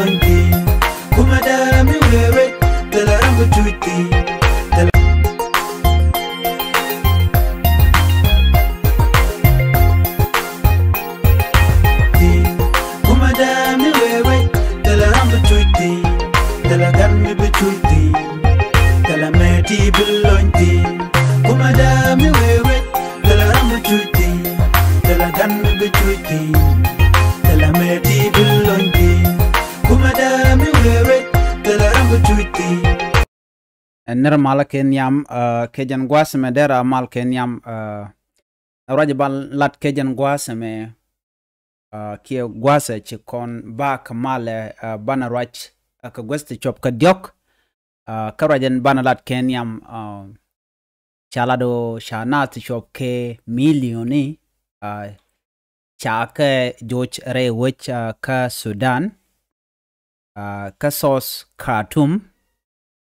Kumada mi wewe tela rambu tuiti Kumada mi wewe tela rambu tuiti tela gan mi betuiti tela meti bilonti Kumada mi wewe tela rambu tuiti tela gan mi betuiti tela meti bilonti Kumada mi wewe tela rambu tuiti Ner malaken yam kejan guas me dera malken yam rajbal lat kejan guas me kia guasa chikon ba kamale bana rach ka gweste chop ka diok karajan bana lat ken yam chalado shanat chop ke milioni chake joch re wich ka Sudan ka sos Khartoum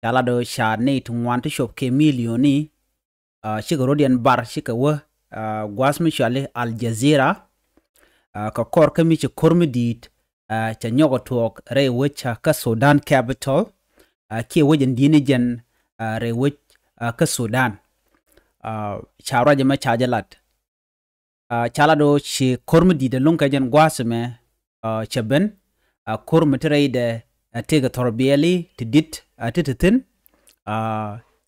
Yalado sha ne tungwan to shop ke milioni shigarodian bar shikawa gwasmi shale Al Jazeera ka kor kami chi kormidit cha nyogo tuɔɔk re wicha ka Sudan capital ki wajen dini jen re wich ka Sudan cha raja ma chajalat chalado chi kormidit lunka jen gwasme cha ben kormitrede tega torbieli tidit tititin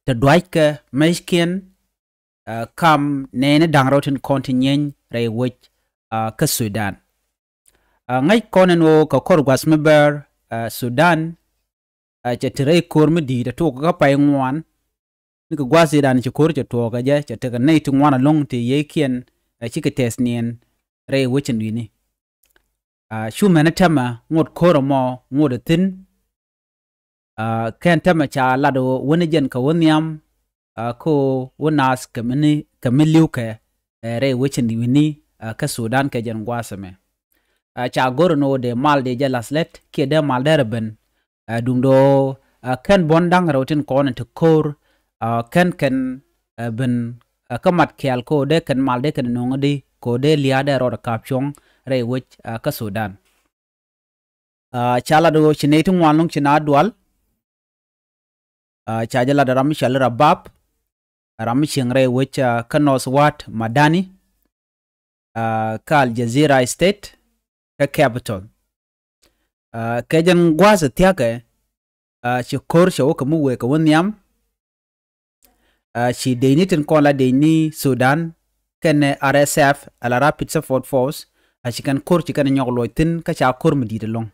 te dwaike meshken kam nene dangrotin kontinyen re wich ka Sudan ngay konen wo ka kor gwasmeber Sudan che tere kormi di da to ka pay ngwan ni ka gwasi dan che kor che to ka je che te ka nei tu ngwana long te yekien chi ka tesnien re wich ndini shu menatama ngot koromo ngot tin ken tema cha lado wonijen ka woniam ko wonas kamiliuke re wichin wini ka Sudan ke jen gwasame cha gorno de mal de jalaslet ke de mal derben dumdo ken bondang rotin kon to kor ken ben kamat kyal ko de ken mal de ken nongdi ko de liade ro kapchong re wich ka Sudan cha lado chinetu wanlung china dual chajala da rami shal rabab rami shingre which kanos wat madani ka Al Jazeera state ka capital kajan gwaza tiake shi kor shi ka muwe ka wonyam shi deinitin kola deini Sudan kan RSF ala Rapid Support Force shi kan kor shi kan nyogloitin ka cha kor mudidalong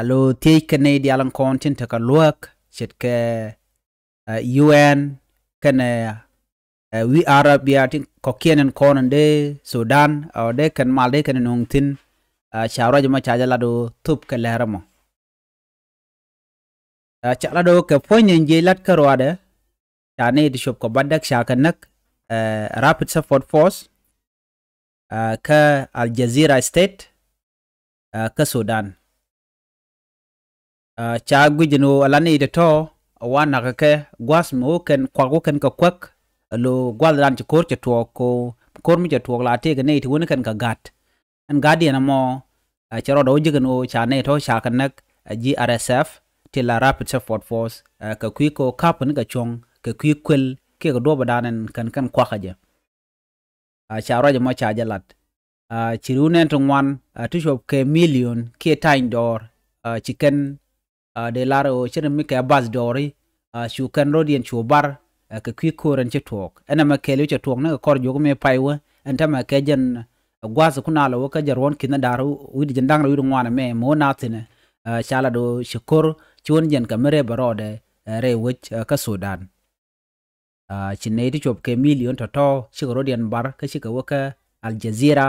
lo tej kene di alan kontin ta ka luak chet ke UN kene we Arabia tin kokien konan de Sudan o de kan mal de kan nongtin shawra jama chaja lado tup ke leramo cha lado ke ponyen je lat karwade tane di shop ko badak shakanak Rapid Support Force ka Al Jazeera state ka Sudan cha gwijino alani de to wana ke gwasmo ken kwago ken ka kwak lo gwaldan ci kor ci to ko kor mi ci to la te ne ti woni ken ka gat an guardian mo ci rodo jigano cha ne to sha kan nak GRSF ti la Rapid Support Force ka kwi ko kap ni ga chong ka kwi kwel ke go do badanen kan kwakaje cha rojo mo cha jalat ci runen to wan tu shop ke million ke tain dor chicken de laro chirin mi ka bas dori shu kan rodien chu bar ka kwi koren che tok ana ma kele che tok na kor jogo me paiwa anta ma ke jen gwas kuna lo ka jarwon kina daru widi jendang ro ngwana me mo natine chala do shukor chun jen ka mere barode re wich ka Sudan chinne ti chop ke million to shirodien bar ka shika waka Al Jazeera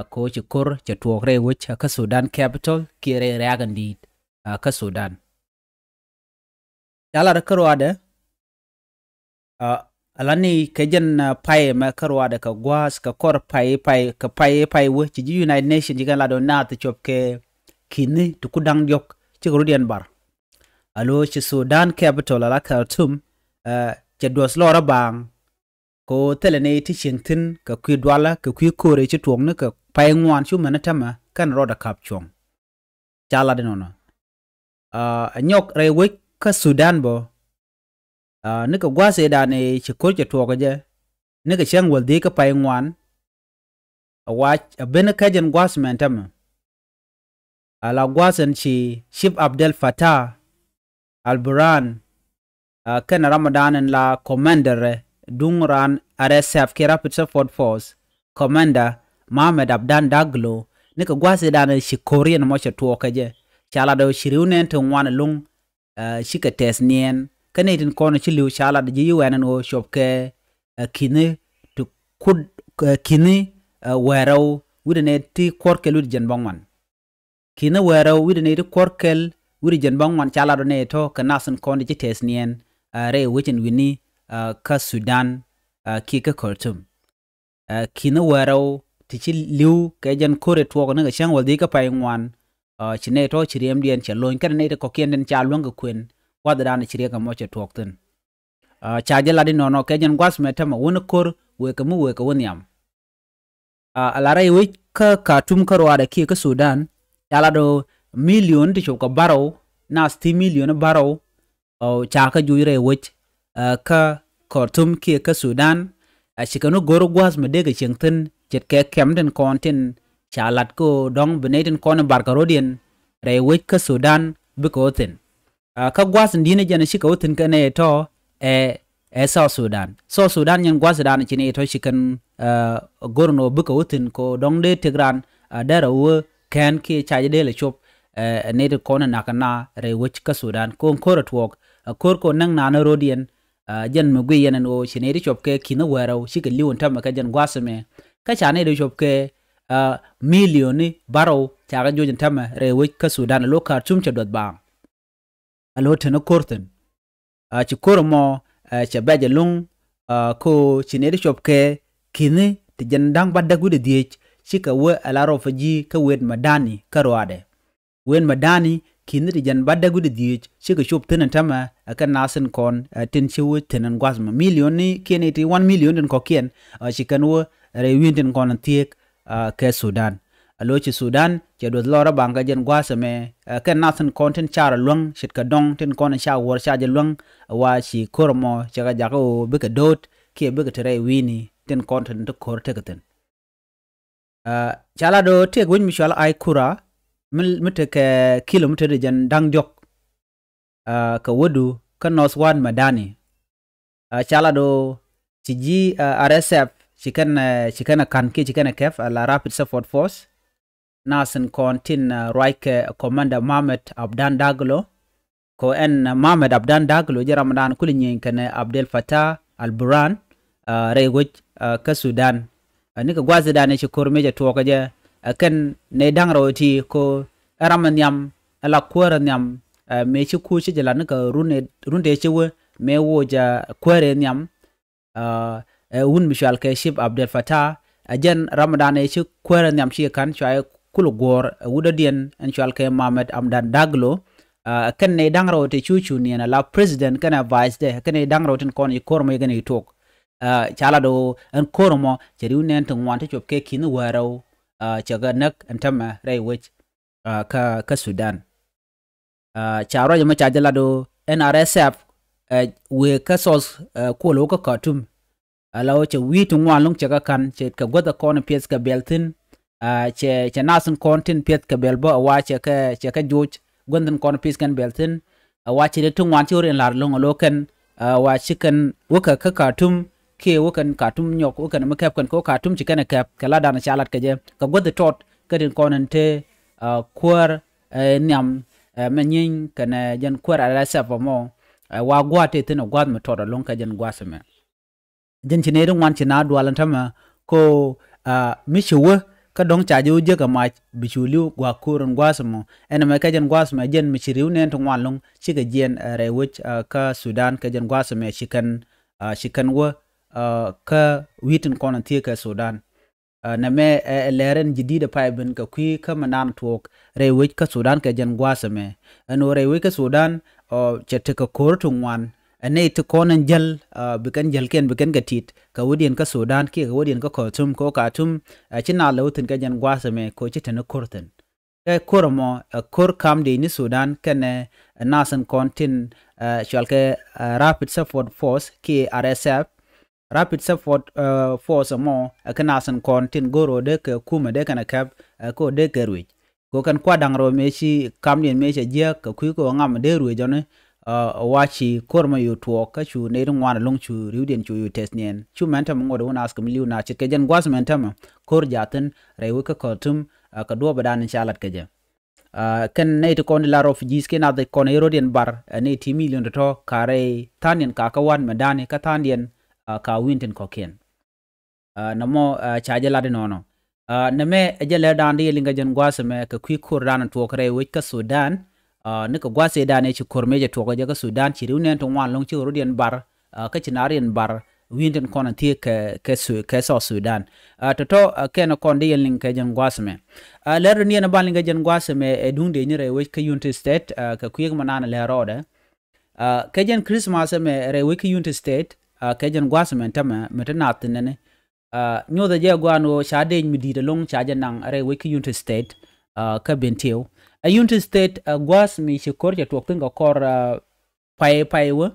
ko shukor che tok re wich ka Sudan capital kire reagandi ka Sudan yala da karwade alani kejen pai ma karwade ka gwas ka kor pai wo ci United Nations jigan la do nat chop ke kini to kudang jok ci rudian bar alo ci Sudan capital ala Khartoum ci dos lora bang ko telene ti chintin ka kwi dwala ka kwi kore ci tuong ne ka pai ngwan chu manatama kan roda kap chong chala de nono nyok re wik ka Sudan bo nika gwase da ne chikor che tuɔɔk je nika chang wal di ka pai ngwan awach abena kajen gwas mentem ala gwasen chi Ship Abdel Fattah al-Burhan kan Ramadan la commander dung ran RSF ke Rapid Support Force commander Mohamed Abdan Daglo nika gwase da ne chikorian mo che tuɔɔk je chala do shiriunen to ngwan lung shika tes nien kanetin kono chiliu chala de UN no shop ke kine to kud kine wero widene ti korkel wid jen bangwan kine wero widene ti korkel wid jen bangwan chala do ne to kanasen kono chi tes nien re wichin wini ka Sudan ki ka Khartoum kine wero ti chiliu ke jen kore tuɔɔk ne ga chang waldi ka pai ngwan chine to chiriem dien chalon kan ne ko kien den chalon ga kwen wada dan chire ka mo che tuɔɔk tin chaje la di nono ke jen gwas metama won kor we ka mu we ka won yam alara yi ka Khartoum ka roada ki ka Sudan yala do million ti ka baro na sti million baro cha ka juire wich ka Khartoum ki ka Sudan chikano goro gwas me de ga chengten jet ke kemden kontin chalat ko dong beneden kon barkarodien re wich ka Sudan bikotin ka gwas ndine jana shika utin ka ne to South Sudan nyen gwas dan chine to shikan gorno buka utin ko dong de tigran dara wo kan ki chaje de le chop ne de kona nakana re wich ka Sudan ko kora tuɔɔk kor ko nang na rodien jan mugwi yanan o chine de chop ke kina wero shika liwon tam ka jan gwas me ka chane de chop ke milioni baro chaga jojin tam re wich ka Sudan lo Khartoum cha dot bang alo tena korten chi kormo cha baje lung ko chinere chop ke kine ti jandang badda gude diech chika we alaro faji ka wed madani karwade wen madani kine ti jan badda gude diech chika chop tena tama aka nasen kon tin chiwe tenen gwasma million ni kene ti 1 million den ko kien chikan wo re winten kon tiek ke Sudan alo chi Sudan che do lora banga jen gwasa me ken nasen content chara lung shit ka dong tin kon sha wor sha je lung wa chi kormo chaga jago bika dot ke bika tere wini tin content to kor tegeten chala do tek win mishal ai kura mite ke kilometer jen dang jok ka wodu ka noswan madani chala do chiji RSF chikana kanki chikana kef la Rapid Support Force nasen kontin Raike commander Mohamed Abdan Daglo ko en Mohamed Abdan Daglo je Ramadan kulinyen kane Abdel Fattah al-Burhan rewich ka Sudan ni ka gwazi da ne shi kormeje to ka je kan ne dang roti ko ramanyam ala koranyam me shi ku shi jala ni ka runde shi we me woja koranyam un mishal ke Ship Abdel Fattah ajen Ramadan ne shi koranyam shi kan chai kulu gor wuda dien anchal ke Mohamed Abdan Daglo kan ne dang roti chuchu ni na la president kana vice de kan ne dang rotin kon ikormo gane tok chala do an kormo cheri unen to wante chop ke kin waro chaga nak antama rai wich ka Sudan charo jama chajala do NRSF we ka sos ko lo ka Khartoum alaw che wi to ngwan long chaga kan che ka goda kon pies ka beltin che nasen kontin piet ka belbo wa che ka joj gondan kon pies kan beltin wa che de tungwan che oren lar long loken wa chicken woka ka Khartoum ke wokan Khartoum nyok wokan ma kep kan ko Khartoum chicken kep kala dana chalat ka je ka goda tot ka din konan te kwar nyam menyin kan jan kwar ala sa mo wa gwate tin gwad ma tot long ka jan gwasame jen chine dun wan china dwalan tama ko mishuwa ka dong cha ju je ka ma bichuliu gwa kurun gwasmo ena ma ka jen gwasma jen michiriu nen to wan long chiga jen rewich ka Sudan ka jen gwasme chikan wo ka witin konan tie ka Sudan na me leren jidida paiben ka kwi ka manan tuok rewich ka Sudan ka jen gwasme eno rewich ka Sudan chete ka kortun wan ane to konan jal bikan jal ken bikan gatit ka wodien ka Sudan ki ka wodien ka Khartoum ko Khartoum china lawtin ka jan gwasame ko chitana kurten e kurmo kur kam de ni Sudan kene nasan kontin shalke rapid support force ki RSF rapid support force mo ka nasan kontin goro de ka kuma de kana kap ko de kerwi ko kan kwadang ro mechi kam den mechi je ka ku ko ngam de ruwe jone wachi korma yu tuɔɔk ka chu ne wana long chu riuden chu yu tesnien chu mentam ngodo wona ask miliu na chit kejen gwas mentam kor jaten rewe ka Khartoum ka do badan inshallah keje kan ne to kon la refugees ke na de kon erodian bar ne 10 million to kare tanien ka ka wan medani ka tanien ka winten koken namo chaje la de nono neme ejele dandi linga jen gwas me ka kwi kor dan to kare we ka Sudan nika gwase da ne ci kormeje to ga jaga Sudan ci riwnen to wan long ci rodian bar ka ci narien bar winten konan tie ke so Sudan to ken kon de yen ke jen gwasme ler ni na ban linga jen gwasme e dunde ni rewe ka United State ka kuyeg manana le rode ke jen Christmas me rewe ka United State ke jen gwasme tama metanat ne nyoda je gwano shade mi di de long chaje nang rewe ka United State ka benteo a United State gwas mi shikor ja tuok tinga kor pai wa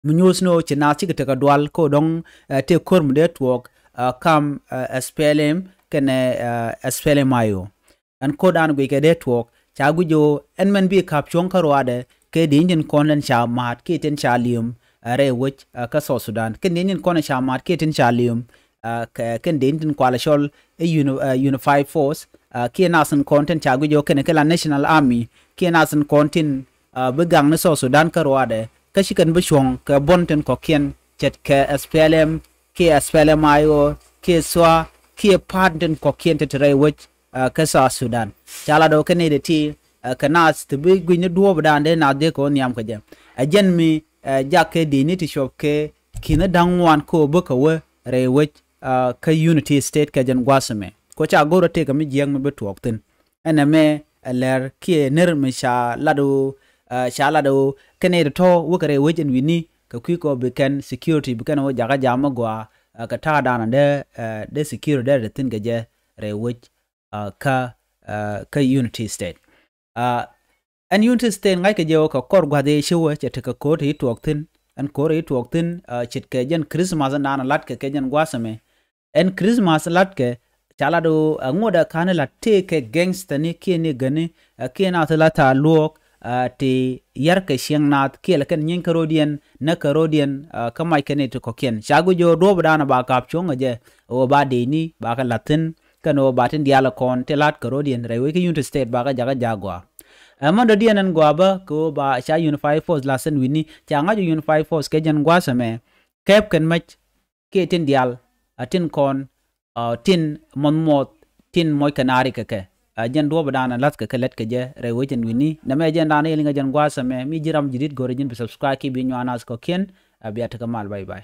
munyos no china chi ka dwal ko dong te kor mde tuok kam SPLM kene SPLM ayo an ko dan gwe ke de tuok cha gujo en men bi kap chong karwade ke de injin konen cha mat ke ten cha lium re wich ka so Sudan ke de injin konen cha mat ke ten cha lium ken de injin kwala shol unified force ki nasan content chagu jo ken kala national army ki nasan content begang na so Sudan karwade kashikan bishong ka bonten ko ken chet ke SPLM ki SPLM ayo ki swa ki parten ko ken te tre wich ka sa Sudan chala do ken de ti kanas te bi gwini duo badande na de ko nyam ka je ajen mi jakke de ni ti shop ke kina dangwan ko buka we re wich ka Unity State ka jen gwasame ko cha goro te kami jiang me betuok tin ene me ler ki ner me sha lado kene to wukare wejen wini ka kwiko beken security beken wo jaga jama gwa ka ta dana de security de tin gaje re wej ka Unity State an Unity State ngai ka je ka kor gwa de shewe che te ka ko te tuok tin an ko re tuok tin chit ke jen Christmas na lat ke jen gwasame en Christmas lat ke chala do ngoda kana la take gangster ni kini gani kina ta ta luok ti yarka shiangnat kila kan nyin karodian na karodian kamai kene to koken shagu jo do bana ba kap chonga je o ba de ni ba ka latin kano batin diala kon te lat karodian rewe ki United State ba ka jaga jagwa amanda dianan gwaba ko ba sha Unified Force lasen wini changa jo Unified Force ke jan gwasame kep kan mach ke tin dial atin kon tin monmot tin moy kanari keke jen do badana lat ke let ke je rewe jen wini na me jen dana yelinga jen gwasame mi jiram jidit gore jin subscribe ki bi nyanas ko ken abiata kamal bye bye